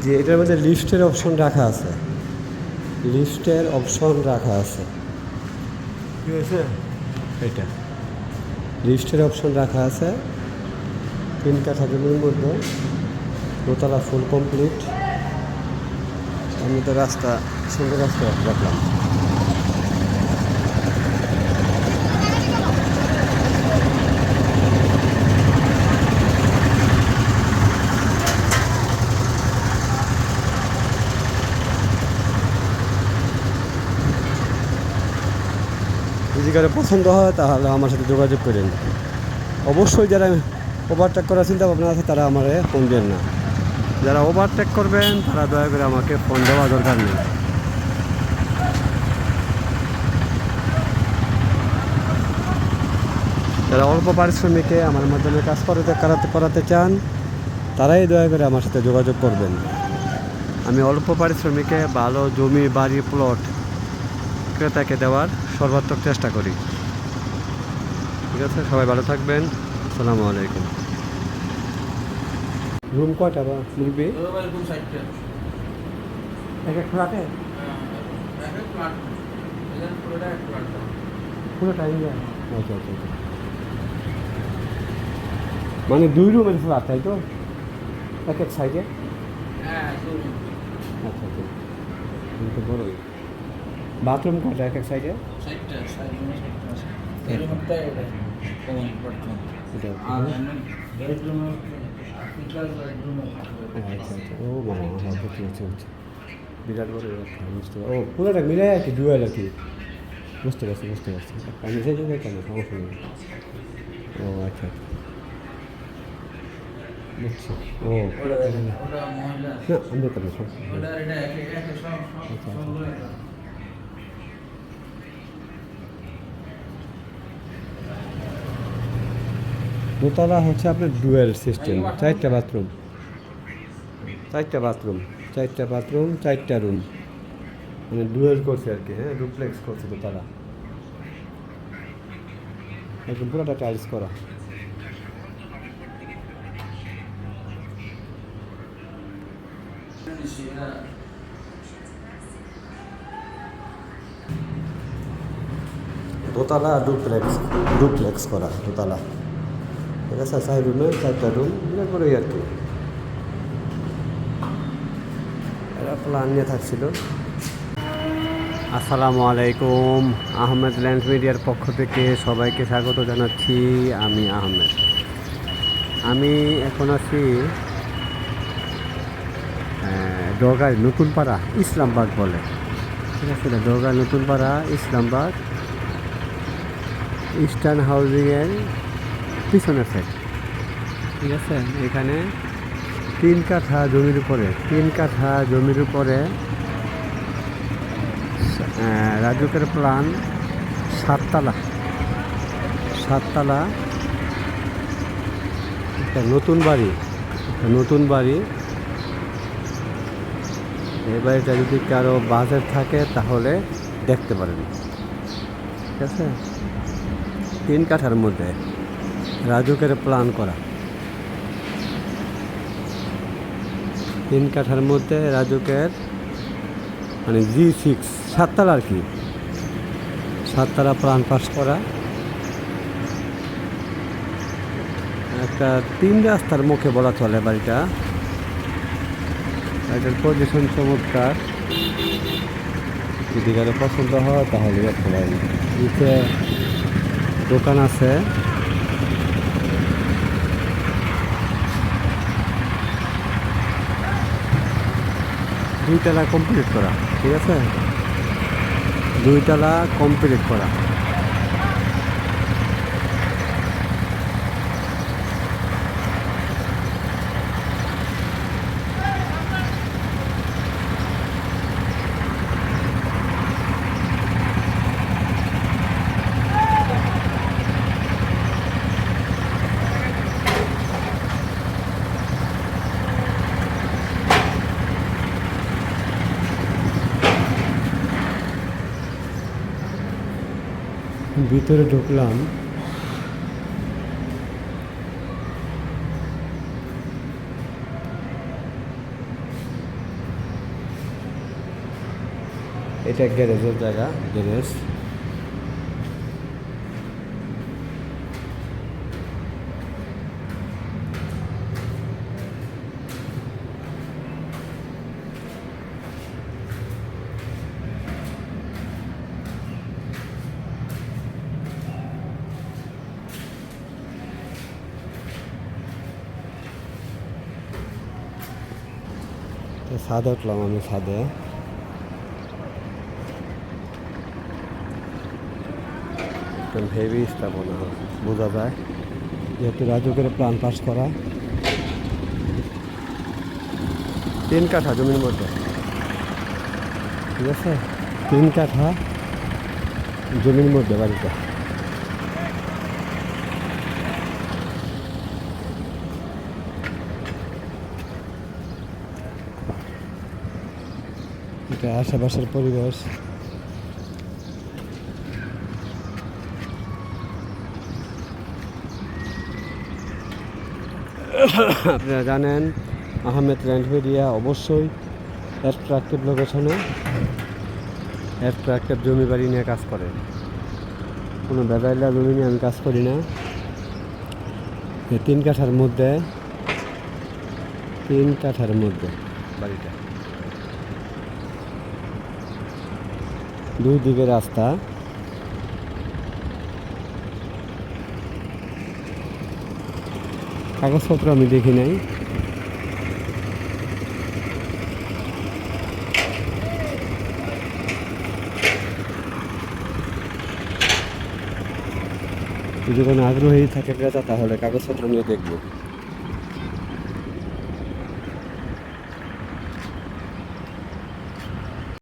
যে এটার মধ্যে লিফটের অপশন রাখা আছে, লিফটের অপশন রাখা আছে, ঠিক আছে, এটা লিফটের অপশন রাখা আছে। 3 কাঠা জমির মধ্যে, দোতলা ফুল কমপ্লিট। আমি তো রাস্তা, সুন্দর রাস্তা রাখলাম। যদি কারো পছন্দ হয় তাহলে আমার সাথে যোগাযোগ করেন। অবশ্যই যারা ওভারটেক করার চিন্তা ভাবনা আছে তারা আমারে ফোন দেন না। যারা ওভারটেক করবেন তারা দয়া করে আমাকে ফোন দেওয়া দরকার নেই। যারা অল্প পারিশ্রমিকে আমার মাধ্যমে কাজ করাতে চান তারাই দয়া করে আমার সাথে যোগাযোগ করবেন। আমি অল্প পারিশ্রমিকে ভালো জমি, বাড়ি, প্লট ক্রেতাকে দেওয়ার সর্বাত্মক চেষ্টা করি। ঠিক আছে, সবাই ভালো থাকবেন। আসসালামু আলাইকুম। রুম কয়টা বা মুরগি? এক এক ফ্ল্যাটে পুরো টাইম যায়। আচ্ছা আচ্ছা আচ্ছা, মানে 2 রুমের ফ্ল্যাট, তাই তো? এক এক সাইডে? আচ্ছা আচ্ছা, তো বড়ই। বাথরুম কয়টা এক এক সাইডে? আচ্ছা আচ্ছা, ও বাবা, হ্যাঁ বুঝতে পারছি, বুঝছি। বিরাট বড় বুঝতে পারছি। ও পুরোটা মিলাই আর কি, ডুয়েল আর কি। বুঝতে পারছি, বুঝতে পারছি। আমি সেই জন্য কেন সমস্যা নেই। ও আচ্ছা আচ্ছা, বুঝছি। ও না, আমি যেতাম না, আচ্ছা আচ্ছা। দোতলা হচ্ছে আপনার ডুয়েল সিস্টেম, 4টা বাথরুম, 4টা বাথরুম, 4টা বাথরুম, 4টা রুম, মানে ডুয়েল করছে আর কি। হ্যাঁ, ডুপ্লেক্স করছে দোতলা, একদম পুরোটা টাইলস করা। দোতলা ডুপ্লেক্স, ডুপ্লেক্স করা দোতলা। ঠিক আছে, 4 রুমে 4টা রুম, বিরাট বড়ই আর কি। এরা প্ল্যান নিয়ে থাকছিল। আসসালামু আলাইকুম, আহমেদ ল্যান্ড মিডিয়ার পক্ষ থেকে সবাইকে স্বাগত জানাচ্ছি। আমি আহমেদ। আমি এখন আছি দরগার নতুন পাড়া, ইসলামবাগ বলে। ঠিক আছে, দরগার নতুন পাড়া, ইসলামবাগ, ইস্টার্ন হাউজিংয়ের পিছনের সাইড। ঠিক আছে, এখানে 3 কাঠা জমির উপরে, 3 কাঠা জমির উপরে রাজুকের প্ল্যান 7 তলা, 7 তলা একটা নতুন বাড়ি, একটা নতুন বাড়ি। এই বাড়িটা যদি কারো বাজেট থাকে তাহলে দেখতে পারেন। ঠিক আছে, 3 কাঠার মধ্যে রাজুকের প্ল্যান করা, 3 কাঠার মধ্যে রাজুকের, মানে G6, 7 তলা আর কি, 7 তলা প্ল্যান পাস করা। একটা 3 রাস্তার মুখে বলা চলে বাড়িটা। এটার পজিশন চমৎকার, যদি কারো পছন্দ হয় তাহলে দেখতে পারেন। নিচে দোকান আছে, দুই তলা কমপ্লিট করা। ঠিক আছে, 2 তলা কমপ্লিট করা। ভিতরে ঢুকলাম, এটা গ্যারেজের জায়গা, গ্যারেজ। ছাদে উঠলাম আমি, ছাদে হেভি স্থাপনা বোঝা যায়, যেহেতু রাজুকের প্ল্যান পাস করা। 3 কাঠা জমির মধ্যে, ঠিক আছে, 3 কাঠা জমির মধ্যে বাড়িটা। এটা আশেপাশের পরিবেশ। আপনারা জানেন আহমেদ ল্যান্ড মিডিয়া অবশ্যই অ্যাট্রাকটিভ লোকেশনে অ্যাট্রাকটিভ জমি বাড়ি নিয়ে কাজ করে। কোনো বেদাইলা জমি নিয়ে আমি কাজ করি না। এই 3 কাঠার মধ্যে, 3 কাঠার মধ্যে বাড়িটা, 2 দিকে রাস্তা। কাগজপত্র আমি দেখি নাই। যদি কোনো আগ্রহী থাকে ক্রেতা, তাহলে কাগজপত্র নিয়ে দেখব।